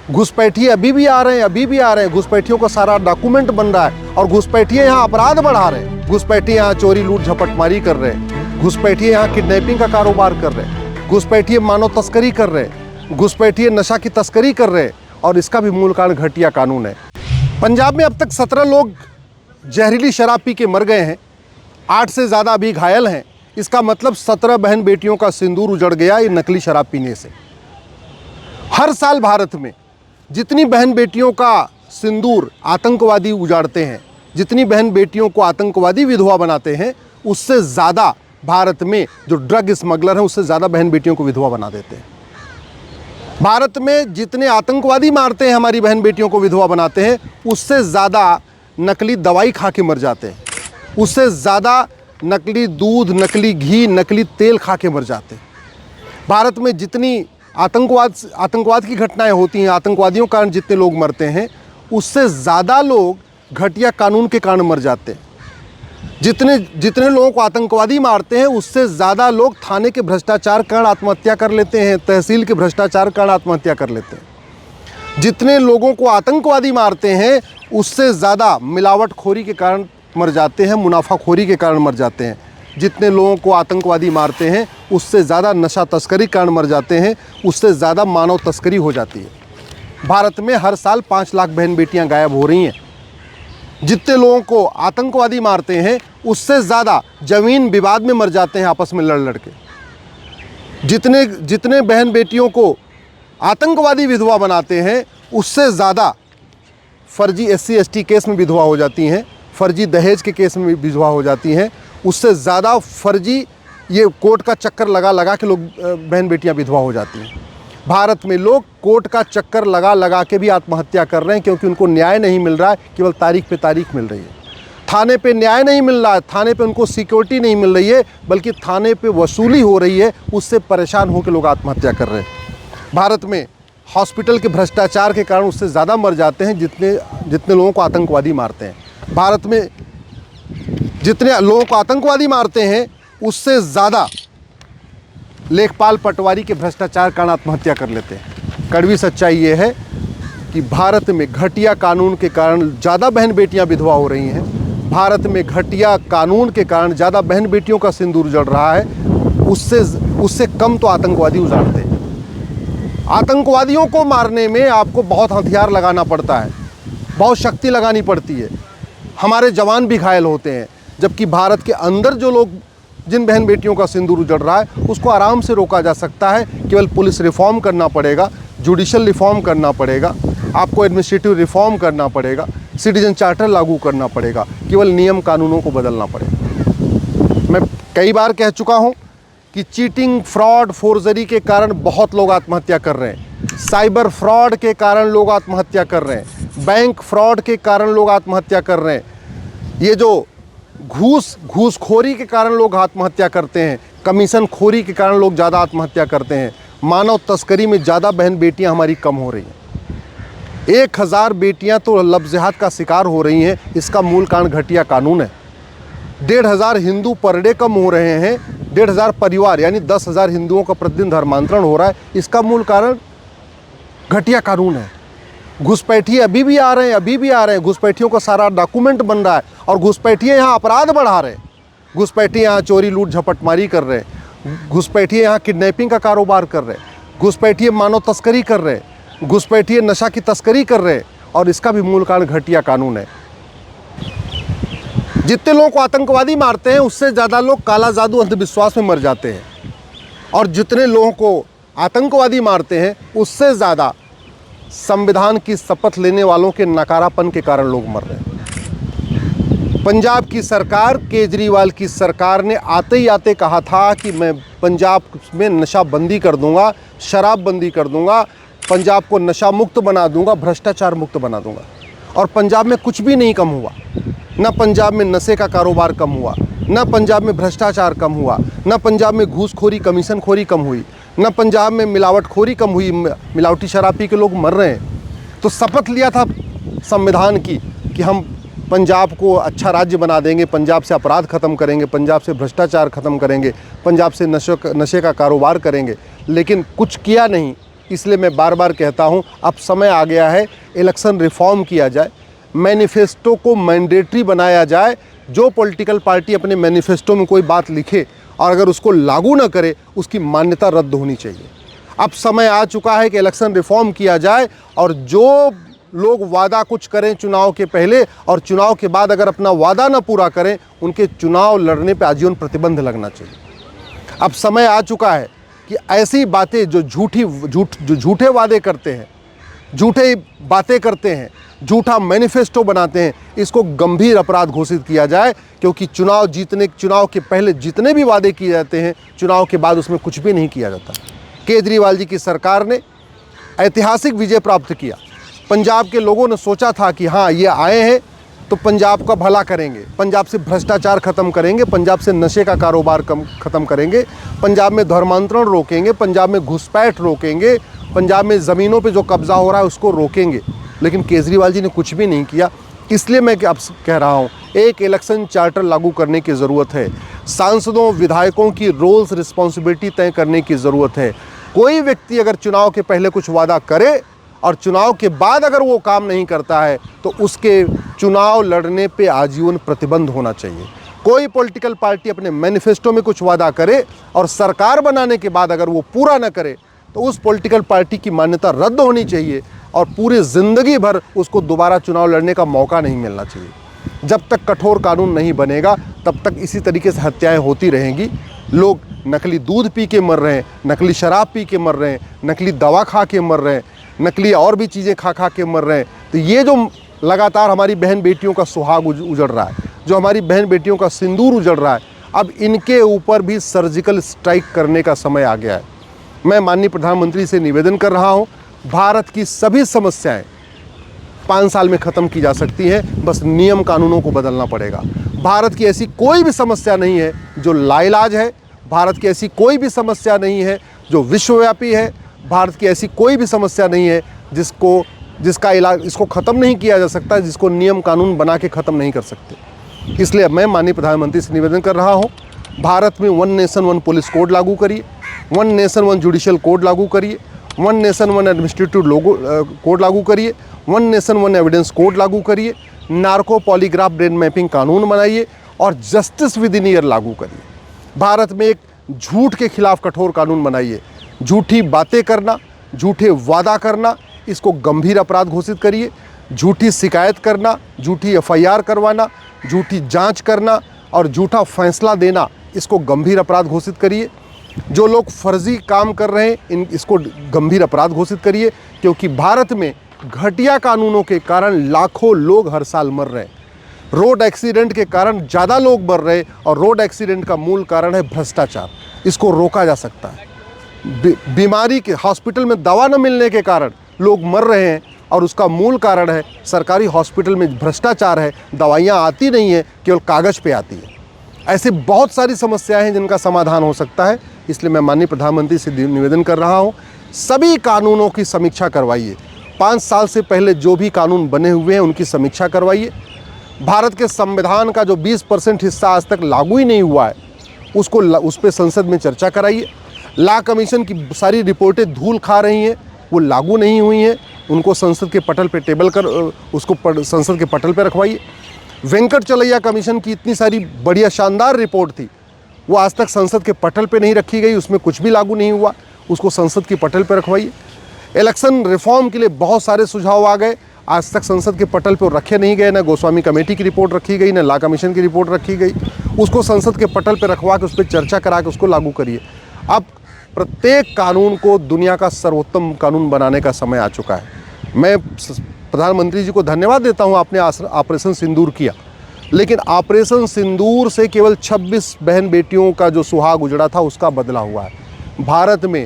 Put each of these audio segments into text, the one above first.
घुसपैठिए अभी भी आ रहे हैं, अभी भी आ रहे हैं। घुसपैठियों का सारा डॉक्यूमेंट बन रहा है और घुसपैठिए यहाँ अपराध बढ़ा रहे हैं। घुसपैठिए यहाँ चोरी लूट झपटमारी कर रहे हैं। घुसपैठिए यहाँ किडनैपिंग का कारोबार कर रहे हैं। घुसपैठिए मानव तस्करी कर रहे हैं। घुसपैठिए नशा की तस्करी कर रहे हैं और इसका भी मूल कारण घटिया कानून है। पंजाब में अब तक 17 लोग जहरीली शराब पी के मर गए हैं, 8 से ज़्यादा अभी घायल हैं। इसका मतलब 17 बहन बेटियों का सिंदूर उजड़ गया ये नकली शराब पीने से। हर साल भारत में जितनी बहन बेटियों का सिंदूर आतंकवादी उजाड़ते हैं, जितनी बहन बेटियों को आतंकवादी विधवा बनाते हैं, उससे ज़्यादा भारत में जो ड्रग स्मगलर हैं उससे ज़्यादा बहन बेटियों को विधवा बना देते हैं। भारत में जितने आतंकवादी मारते हैं हमारी बहन बेटियों को विधवा बनाते हैं, उससे ज़्यादा नकली दवाई खा के मर जाते हैं, उससे ज़्यादा नकली दूध, नकली घी, नकली तेल खा के मर जाते हैं। भारत में जितनी आतंकवाद की घटनाएं होती हैं, आतंकवादियों के कारण जितने लोग मरते हैं, उससे ज़्यादा लोग घटिया कानून के कारण मर जाते हैं। जितने लोगों को आतंकवादी मारते हैं, उससे ज़्यादा लोग थाने के भ्रष्टाचार कारण आत्महत्या कर लेते हैं, तहसील के भ्रष्टाचार कारण आत्महत्या कर लेते हैं। जितने लोगों को आतंकवादी मारते हैं, उससे ज़्यादा मिलावटखोरी के कारण मर जाते हैं, मुनाफाखोरी के कारण मर जाते हैं। जितने लोगों को आतंकवादी मारते हैं, उससे ज़्यादा नशा तस्करी के कारण मर जाते हैं, उससे ज़्यादा मानव तस्करी हो जाती है। भारत में हर साल 5 लाख बहन बेटियां गायब हो रही हैं। जितने लोगों को आतंकवादी मारते हैं, उससे ज़्यादा ज़मीन विवाद में मर जाते हैं आपस में लड़ लड़ के। जितने बहन बेटियों को आतंकवादी विधवा बनाते हैं, उससे ज़्यादा फर्जी SC ST केस में विधवा हो जाती हैं, फर्जी दहेज के केस में विधवा हो जाती हैं, उससे ज़्यादा फर्जी ये कोर्ट का चक्कर लगा लगा के लोग बहन बेटियां विधवा हो जाती हैं। भारत में लोग कोर्ट का चक्कर लगा लगा के भी आत्महत्या कर रहे हैं, क्योंकि उनको न्याय नहीं मिल रहा है, केवल तारीख पे तारीख मिल रही है। थाने पे न्याय नहीं मिल रहा है, थाने पे उनको सिक्योरिटी नहीं मिल रही है, बल्कि थाने पे वसूली हो रही है, उससे परेशान होकर लोग आत्महत्या कर रहे हैं। भारत में हॉस्पिटल के भ्रष्टाचार के कारण उससे ज़्यादा मर जाते हैं जितने लोगों को आतंकवादी मारते हैं। भारत में जितने लोगों को आतंकवादी मारते हैं, उससे ज़्यादा लेखपाल पटवारी के भ्रष्टाचार कारण आत्महत्या कर लेते हैं। कड़वी सच्चाई ये है कि भारत में घटिया कानून के कारण ज़्यादा बहन बेटियां विधवा हो रही हैं। भारत में घटिया कानून के कारण ज़्यादा बहन बेटियों का सिंदूर जल रहा है, उससे कम तो आतंकवादी उजाड़ते हैं। आतंकवादियों को मारने में आपको बहुत हथियार लगाना पड़ता है, बहुत शक्ति लगानी पड़ती है, हमारे जवान भी घायल होते हैं। जबकि भारत के अंदर जो लोग जिन बहन बेटियों का सिंदूर उजड़ रहा है, उसको आराम से रोका जा सकता है। केवल पुलिस रिफॉर्म करना पड़ेगा, जुडिशल रिफॉर्म करना पड़ेगा, आपको एडमिनिस्ट्रेटिव रिफॉर्म करना पड़ेगा, सिटीजन चार्टर लागू करना पड़ेगा, केवल नियम कानूनों को बदलना पड़ेगा। मैं कई बार कह चुका हूँ कि चीटिंग, फ्रॉड, फोर्जरी के कारण बहुत लोग आत्महत्या कर रहे हैं। साइबर फ्रॉड के कारण लोग आत्महत्या कर रहे हैं। बैंक फ्रॉड के कारण लोग आत्महत्या कर रहे हैं। ये जो घूसखोरी के कारण लोग आत्महत्या करते हैं, कमीशन खोरी के कारण लोग ज़्यादा आत्महत्या करते हैं। मानव तस्करी में ज़्यादा बहन बेटियां हमारी कम हो रही हैं। 1000 बेटियां तो लफ्ज़-ए-जिहाद का शिकार हो रही हैं। इसका मूल कारण घटिया कानून है। 1500 हिंदू पर डे कम हो रहे हैं। 1500 परिवार यानी 10,000 हिंदुओं का प्रतिदिन धर्मांतरण हो रहा है। इसका मूल कारण घटिया कानून है। घुसपैठिए अभी भी आ रहे हैं, अभी भी आ रहे हैं। घुसपैठियों का सारा डॉक्यूमेंट बन रहा है और घुसपैठिए यहाँ अपराध बढ़ा रहे हैं। घुसपैठिए यहाँ चोरी लूट झपटमारी कर रहे हैं। घुसपैठिए यहाँ किडनैपिंग का कारोबार कर रहे हैं। घुसपैठिए मानव तस्करी कर रहे हैं। घुसपैठिए नशा की तस्करी कर रहे हैं और इसका भी मूल कारण घटिया कानून है। जितने लोगों को आतंकवादी मारते हैं, उससे ज़्यादा लोग काला जादू अंधविश्वास में मर जाते हैं। और जितने लोगों को आतंकवादी मारते हैं, उससे ज़्यादा संविधान की शपथ लेने वालों के नकारापन के कारण लोग मर रहे हैं। पंजाब की सरकार, केजरीवाल की सरकार ने आते ही आते कहा था कि मैं पंजाब में नशा बंदी कर दूंगा, शराब बंदी कर दूंगा, पंजाब को नशा मुक्त बना दूंगा, भ्रष्टाचार मुक्त बना दूंगा। और पंजाब में कुछ भी नहीं कम हुआ। न पंजाब में नशे का कारोबार कम हुआ, न पंजाब में भ्रष्टाचार कम हुआ, न पंजाब में घूसखोरी, कमीशन खोरी कम हुई, न पंजाब में मिलावटखोरी कम हुई। मिलावटी शराब पी के लोग मर रहे हैं। तो शपथ लिया था संविधान की कि हम पंजाब को अच्छा राज्य बना देंगे, पंजाब से अपराध ख़त्म करेंगे, पंजाब से भ्रष्टाचार ख़त्म करेंगे, पंजाब से नशे का कारोबार करेंगे। लेकिन कुछ किया नहीं। इसलिए मैं बार बार कहता हूं, अब समय आ गया है इलेक्शन रिफॉर्म किया जाए, मैनिफेस्टो को मैंडेटरी बनाया जाए। जो पॉलिटिकल पार्टी अपने मैनिफेस्टो में कोई बात लिखे और अगर उसको लागू ना करे, उसकी मान्यता रद्द होनी चाहिए। अब समय आ चुका है कि इलेक्शन रिफॉर्म किया जाए और जो लोग वादा कुछ करें चुनाव के पहले और चुनाव के बाद अगर अपना वादा ना पूरा करें, उनके चुनाव लड़ने पर आजीवन प्रतिबंध लगना चाहिए। अब समय आ चुका है कि ऐसी बातें जो झूठे वादे करते हैं, झूठे बातें करते हैं, झूठा मैनिफेस्टो बनाते हैं, इसको गंभीर अपराध घोषित किया जाए। क्योंकि चुनाव के पहले जितने भी वादे किए जाते हैं, चुनाव के बाद उसमें कुछ भी नहीं किया जाता। केजरीवाल जी की सरकार ने ऐतिहासिक विजय प्राप्त किया। पंजाब के लोगों ने सोचा था कि हाँ, ये आए हैं तो पंजाब का भला करेंगे, पंजाब से भ्रष्टाचार ख़त्म करेंगे, पंजाब से नशे का कारोबार ख़त्म करेंगे, पंजाब में धर्मांतरण रोकेंगे, पंजाब में घुसपैठ रोकेंगे, पंजाब में ज़मीनों पे जो कब्ज़ा हो रहा है उसको रोकेंगे। लेकिन केजरीवाल जी ने कुछ भी नहीं किया। इसलिए मैं अब कह रहा हूँ, एक इलेक्शन चार्टर लागू करने की ज़रूरत है। सांसदों विधायकों की रोल्स रिस्पॉन्सिबिलिटी तय करने की ज़रूरत है। कोई व्यक्ति अगर चुनाव के पहले कुछ वादा करे और चुनाव के बाद अगर वो काम नहीं करता है, तो उसके चुनाव लड़ने पे आजीवन प्रतिबंध होना चाहिए। कोई पॉलिटिकल पार्टी अपने मैनिफेस्टो में कुछ वादा करे और सरकार बनाने के बाद अगर वो पूरा न करे, तो उस पॉलिटिकल पार्टी की मान्यता रद्द होनी चाहिए और पूरी ज़िंदगी भर उसको दोबारा चुनाव लड़ने का मौका नहीं मिलना चाहिए। जब तक कठोर कानून नहीं बनेगा, तब तक इसी तरीके से हत्याएं होती रहेंगी। लोग नकली दूध पी के मर रहे हैं, नकली शराब पी के मर रहे हैं, नकली दवा खा के मर रहे हैं, नकली और भी चीज़ें खा खा के मर रहे हैं। तो ये जो लगातार हमारी बहन बेटियों का सुहाग उजड़ रहा है, जो हमारी बहन बेटियों का सिंदूर उजड़ रहा है, अब इनके ऊपर भी सर्जिकल स्ट्राइक करने का समय आ गया है। मैं माननीय प्रधानमंत्री से निवेदन कर रहा हूं, भारत की सभी समस्याएं 5 साल में ख़त्म की जा सकती हैं, बस नियम कानूनों को बदलना पड़ेगा। भारत की ऐसी कोई भी समस्या नहीं है जो लाइलाज है, भारत की ऐसी कोई भी समस्या नहीं है जो विश्वव्यापी है, भारत की ऐसी कोई भी समस्या नहीं है जिसका इलाज इसको ख़त्म नहीं किया जा सकता, जिसको नियम कानून बना के ख़त्म नहीं कर सकते। इसलिए मैं माननीय प्रधानमंत्री से निवेदन कर रहा हूँ, भारत में 1 नेशन 1 पुलिस कोड लागू करिए, 1 नेशन 1 जुडिशियल कोड लागू करिए, 1 नेशन 1 एडमिनिस्ट्रेटिव कोड लागू करिए, 1 नेशन 1 एविडेंस कोड लागू करिए, नार्को पॉलीग्राफ ब्रेन मैपिंग कानून बनाइए और जस्टिस विद इन ईयर लागू करिए। भारत में एक झूठ के खिलाफ कठोर कानून बनाइए। झूठी बातें करना, झूठे वादा करना, इसको गंभीर अपराध घोषित करिए। झूठी शिकायत करना, झूठी एफआईआर करवाना, झूठी जांच करना और झूठा फैसला देना, इसको गंभीर अपराध घोषित करिए। जो लोग फर्जी काम कर रहे हैं, इसको गंभीर अपराध घोषित करिए। क्योंकि भारत में घटिया कानूनों के कारण लाखों लोग हर साल मर रहे हैं। रोड एक्सीडेंट के कारण ज़्यादा लोग मर रहे हैं और रोड एक्सीडेंट का मूल कारण है भ्रष्टाचार। इसको रोका जा सकता है। बीमारी के हॉस्पिटल में दवा न मिलने के कारण लोग मर रहे हैं और उसका मूल कारण है सरकारी हॉस्पिटल में भ्रष्टाचार है, दवाइयाँ आती नहीं हैं, केवल कागज़ पे आती है। ऐसे बहुत सारी समस्याएं हैं जिनका समाधान हो सकता है। इसलिए मैं माननीय प्रधानमंत्री से निवेदन कर रहा हूं, सभी कानूनों की समीक्षा करवाइए। 5 साल से पहले जो भी कानून बने हुए हैं उनकी समीक्षा करवाइए। भारत के संविधान का जो 20% हिस्सा आज तक लागू ही नहीं हुआ है, उस पर संसद में चर्चा कराइए। लॉ कमीशन की सारी रिपोर्टें धूल खा रही हैं, वो लागू नहीं हुई हैं, उनको संसद के पटल पे उसको संसद के पटल पे रखवाइए। वेंकटचलैया कमीशन की इतनी सारी बढ़िया शानदार रिपोर्ट थी, वो आज तक संसद के पटल पे नहीं रखी गई, उसमें कुछ भी लागू नहीं हुआ, उसको संसद के पटल पे रखवाइए। इलेक्शन रिफॉर्म के लिए बहुत सारे सुझाव आ गए, आज तक संसद के पटल पर रखे नहीं गए। न गोस्वामी कमेटी की रिपोर्ट रखी गई, न लॉ कमीशन की रिपोर्ट रखी गई। उसको संसद के पटल पर रखवा के उस पर चर्चा करा के उसको लागू करिए। अब प्रत्येक कानून को दुनिया का सर्वोत्तम कानून बनाने का समय आ चुका है। मैं प्रधानमंत्री जी को धन्यवाद देता हूं, आपने ऑपरेशन सिंदूर किया, लेकिन ऑपरेशन सिंदूर से केवल 26 बहन बेटियों का जो सुहाग उजड़ा था उसका बदला हुआ है। भारत में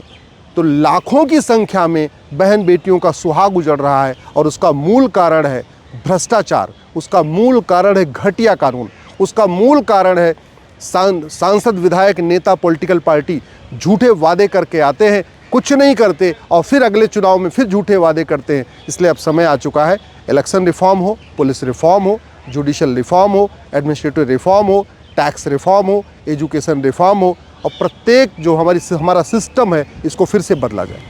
तो लाखों की संख्या में बहन बेटियों का सुहाग उजड़ रहा है और उसका मूल कारण है भ्रष्टाचार, उसका मूल कारण है घटिया कानून, उसका मूल कारण है सांसद विधायक नेता पॉलिटिकल पार्टी झूठे वादे करके आते हैं, कुछ नहीं करते और फिर अगले चुनाव में फिर झूठे वादे करते हैं। इसलिए अब समय आ चुका है, इलेक्शन रिफॉर्म हो, पुलिस रिफॉर्म हो, जुडिशियल रिफॉर्म हो, एडमिनिस्ट्रेटिव रिफॉर्म हो, टैक्स रिफॉर्म हो, एजुकेशन रिफॉर्म हो और प्रत्येक जो हमारा सिस्टम है इसको फिर से बदला जाए।